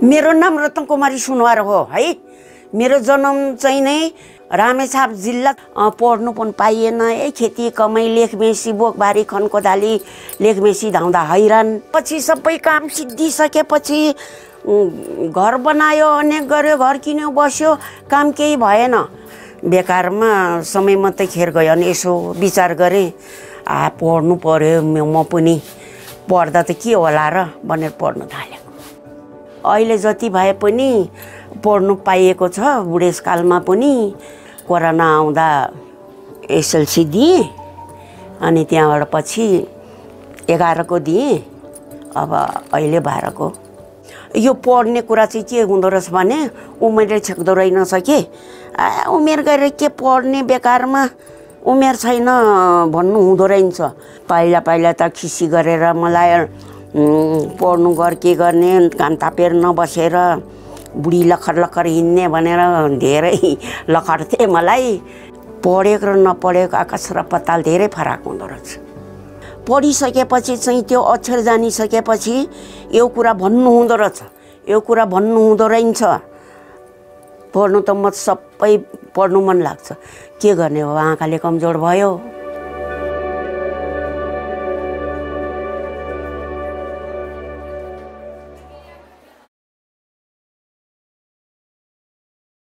मेरो नाम रत्न कुमारी सुनवार हो है। मेरो जन्म चाहिँ नै रामेछाप जिल्ला। पढ्नु पनि पाइएन है। खेती कमाई लेखमेसी बोकबारी खनकोदाली लेखमेसी धाउँदा हैरान। पछि सबै काम सिद्धिसकेपछि घर बनायो, अनेक गर्यो, घर किन्यो, बस्यो, काम केही भएन। बेकारमा समय मात्रै खेर गयो अनि यसो विचार गरेँ पढ्नु पर्यो, म पनि पढ्दा त के होला र भनेर पढ्न थालेँ। अहिले जति भए पनि पढ्नु पाइएको छ। बुढेसकालमा पनि कोरोना आउँदा एसएलसी दिएँ अनि त्यहाँबाट पछि 11 को दिएँ। अब अहिले 12 को। यो पढ्ने कुरा चाहिँ के हुँदो रहेछ भने उमेरले छेक्दो रहेनछ के। उमेर गरेर के पढ्ने, बेकारमा उमेर छैन भन्नु हुँदो रहेछ। पहिला पहिला त खिसी गरेर मलाई पढ्नु गर के गर्ने, काम तापेर नबसेर बुढी लखर लखर हिँड्ने भनेर धेरै लखर्थे मलाई। पढेको र नपढेको आकाश र पाताल धेरै फरक हुँदो रहेछ। पढिसकेपछि चाहिँ त्यो अक्षर जानिसकेपछि यो कुरा भन्नु हुँदो रहेछ, यो कुरा भन्नु हुँदो रहेछ। पढ्नु त म सबै पढ्नु मन लाग्छ, के गर्ने हो, आँखाले कमजोर भयो।